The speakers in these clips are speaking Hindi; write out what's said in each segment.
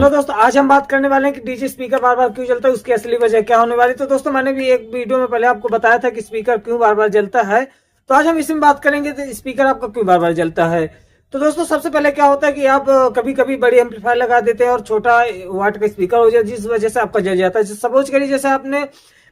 लो दोस्तों, आज हम बात करने वाले हैं कि डीजे स्पीकर बार बार क्यों जलता है, उसकी असली वजह क्या होने वाली। तो दोस्तों, मैंने भी एक वीडियो में पहले आपको बताया था कि स्पीकर क्यों बार बार जलता है। तो आज हम इसमें बात करेंगे तो स्पीकर आपका क्यों बार बार जलता है। तो दोस्तों, सबसे पहले क्या होता है कि आप कभी कभी बड़ी एम्पलीफायर लगा देते हैं और छोटा वाट का स्पीकर हो जाए, जिस वजह से आपका जल जाता है। सपोज करिए जैसे आपने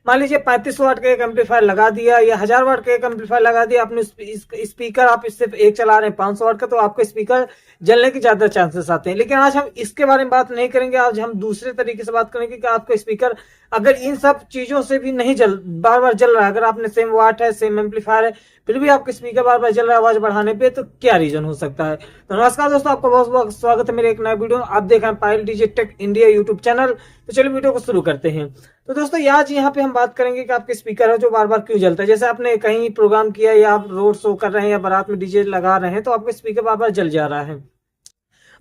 मान लीजिए 35 वाट का एक एम्पलीफायर लगा दिया या 1000 वाट का एक एम्पलीफायर लगा दिया, आपने स्पीकर आप इससे एक चला रहे हैं 500 वाट का, तो आपका स्पीकर जलने के ज्यादा चांसेस आते हैं। लेकिन आज हम इसके बारे में बात नहीं करेंगे, आज हम दूसरे तरीके से बात करेंगे कि आपका स्पीकर अगर इन सब चीजों से भी नहीं बार बार जल रहा है, अगर आपने सेम वाट है, सेम एम्पलीफायर है, फिर भी आपका स्पीकर बार बार जल रहा है आवाज बढ़ाने पे, तो क्या रीजन हो सकता है। तो नमस्कार दोस्तों, आपका बहुत बहुत स्वागत है मेरे एक नए वीडियो में। आप देख रहे हैं Payal DJ tech India YouTube channel. तो चलिए वीडियो को शुरू करते हैं। तो दोस्तों, आज यहाँ पे हम बात करेंगे कि आपके स्पीकर है जो बार बार क्यों जलता है। जैसे आपने कहीं प्रोग्राम किया या आप रोड शो कर रहे हैं या बारात में डीजे लगा रहे हैं, तो आपका स्पीकर बार बार जल जा रहा है।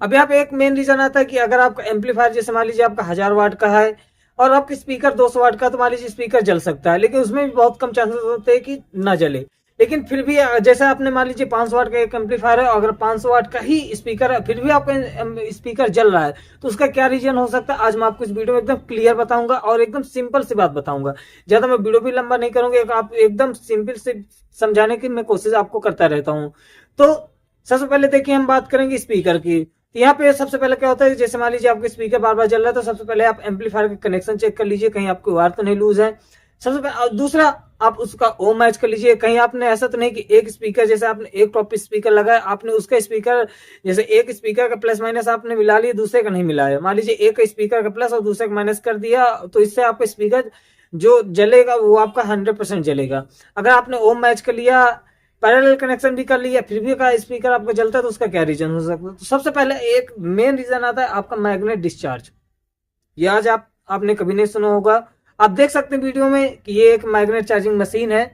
अब यहाँ पे एक मेन रीजन आता है कि अगर आपका एम्पलीफायर जैसे मान लीजिए आपका 1000 वाट का है और आपके स्पीकर 200 वाट का, तो मान लीजिए स्पीकर जल सकता है, लेकिन उसमें भी बहुत कम चांसेस होते हैं कि ना जले। लेकिन फिर भी जैसे आपने मान लीजिए 500 वाट का एक एम्पलीफायर है, अगर 500 वाट का ही स्पीकर है, फिर भी आपका स्पीकर जल रहा है, तो उसका क्या रीजन हो सकता है, आज मैं आपको इस वीडियो में एकदम क्लियर बताऊंगा और एकदम सिंपल सी बात बताऊंगा। ज्यादा मैं वीडियो भी लंबा नहीं करूंगा, आप एकदम सिंपल से समझाने की मैं कोशिश आपको करता रहता हूँ। तो सबसे पहले देखिए, हम बात करेंगे स्पीकर की। तो यहाँ पे सबसे पहले क्या होता है, जैसे मान लीजिए आपके स्पीकर बार बार जल रहा है, तो सबसे पहले आप एम्पलीफायर का कनेक्शन चेक कर लीजिए, कहीं आपकी वायर तो नहीं लूज है। सबसे पहले दूसरा, आप उसका ओम मैच कर लीजिए, कहीं आपने ऐसा तो नहीं कि एक स्पीकर, जैसे आपने एक टॉप स्पीकर लगाया, आपने उसका स्पीकर जैसे एक स्पीकर का प्लस माइनस आपने मिला लिया, दूसरे का नहीं मिलाया। मान लीजिए एक स्पीकर का प्लस और दूसरे का माइनस कर दिया, तो इससे आपका स्पीकर जो जलेगा वो आपका 100% जलेगा। अगर आपने ओम मैच कर लिया, पैरेलल कनेक्शन भी कर लिया, फिर भी का स्पीकर आपका जलता है, तो उसका क्या रीजन हो सकता है। तो सबसे पहले एक मेन रीजन आता है आपका मैग्नेट डिस्चार्ज। ये आज आपने कभी नहीं सुना होगा। आप देख सकते हैं वीडियो में कि ये एक मैग्नेट चार्जिंग मशीन है।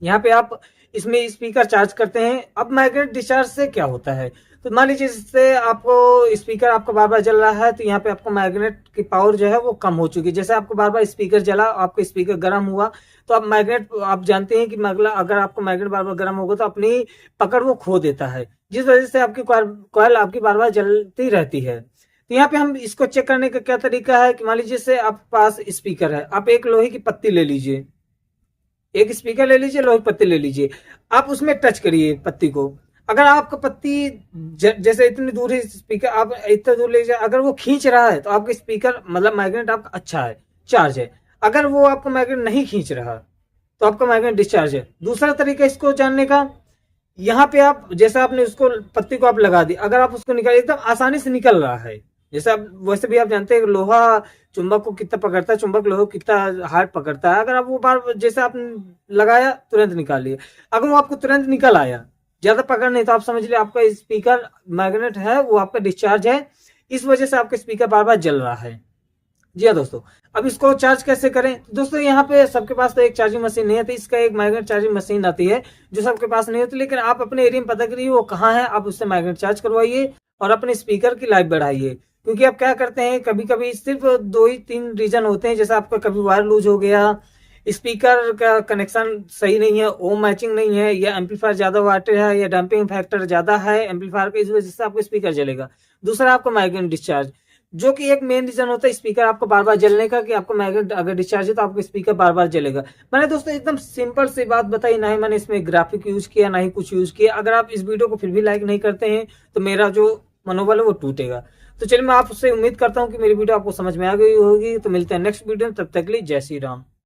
यहाँ पे आप इसमें स्पीकर चार्ज करते हैं। अब मैग्नेट डिस्चार्ज से क्या होता है, तो मान लीजिए इससे आपको स्पीकर आपका बार बार जल रहा है, तो यहाँ पे आपको मैग्नेट की पावर जो है वो कम हो चुकी है। जैसे आपको बार बार स्पीकर जला, आपका स्पीकर गर्म हुआ, तो आप मैग्नेट, आप जानते हैं कि अगर आपको मैग्नेट बार बार गर्म होगा तो अपनी पकड़ वो खो देता है, जिस वजह से आपकी कॉइल आपकी बार बार जलती रहती है। तो यहाँ पे हम इसको चेक करने का क्या तरीका है कि मान लीजिए से आपके पास स्पीकर है, आप एक लोहे की पत्ती ले लीजिए, एक स्पीकर ले लीजिए, लोहे की पत्ती ले लीजिए, आप उसमें टच करिए पत्ती को। अगर आपका पत्ती जैसे इतनी दूर है स्पीकर, आप इतना दूर ले जाए, अगर वो खींच रहा है तो आपका स्पीकर मतलब मैग्नेट आपका अच्छा है, चार्ज है। अगर वो आपका मैग्नेट नहीं खींच रहा तो आपका मैग्नेट डिस्चार्ज है। दूसरा तरीका इसको जानने का, यहाँ पे आप जैसे आपने उसको पत्ती को आप लगा दी, अगर आप उसको निकाल, एकदम आसानी से निकल रहा है। जैसे आप वैसे भी आप जानते हैं लोहा चुंबक को कितना पकड़ता है, चुंबक लोहा को कितना हार्ड पकड़ता है। अगर आप वो बार जैसे आपने लगाया तुरंत निकाल लिया, अगर वो आपको तुरंत निकल आया, ज्यादा पकड़ नहीं, तो आप समझ लिया आपका स्पीकर मैग्नेट है वो आपका डिस्चार्ज है, इस वजह से आपका स्पीकर बार बार जल रहा है। जी हाँ दोस्तों, अब इसको चार्ज कैसे करें। दोस्तों, यहाँ पे सबके पास तो एक चार्जिंग मशीन नहीं है, तो इसका एक मैग्नेट चार्जिंग मशीन आती है जो सबके पास नहीं होती। लेकिन आप अपने एरिया में पता करिए वो कहाँ है, आप उससे मैग्नेट चार्ज करवाइए और अपने स्पीकर की लाइफ बढ़ाइए। क्योंकि आप क्या करते हैं, कभी कभी सिर्फ 2 ही 3 रीजन होते हैं, जैसे आपका कभी वायर लूज हो गया, स्पीकर का कनेक्शन सही नहीं है, ओम मैचिंग नहीं है, या एम्पलीफायर ज्यादा वाटेज है, या डंपिंग फैक्टर ज्यादा है एम्पलीफायर का, इस वजह से आपको स्पीकर जलेगा। दूसरा आपका मैग्नेट डिस्चार्ज, जो कि एक मेन रीजन होता है स्पीकर आपको बार बार जलने का, कि आपको मैग्नेट अगर डिस्चार्ज है तो आपको स्पीकर बार बार जलेगा। मैंने दोस्तों एकदम सिंपल सी बात बताई, ना ही मैंने इसमें ग्राफिक यूज किया, ना ही कुछ यूज किया। अगर आप इस वीडियो को फिर भी लाइक नहीं करते हैं तो मेरा जो मनोबल है वो टूटेगा। तो चलिए, मैं आपसे उम्मीद करता हूँ कि मेरी वीडियो आपको समझ में आ गई होगी। तो मिलते हैं नेक्स्ट वीडियो में, तब तक के लिए जय श्री राम।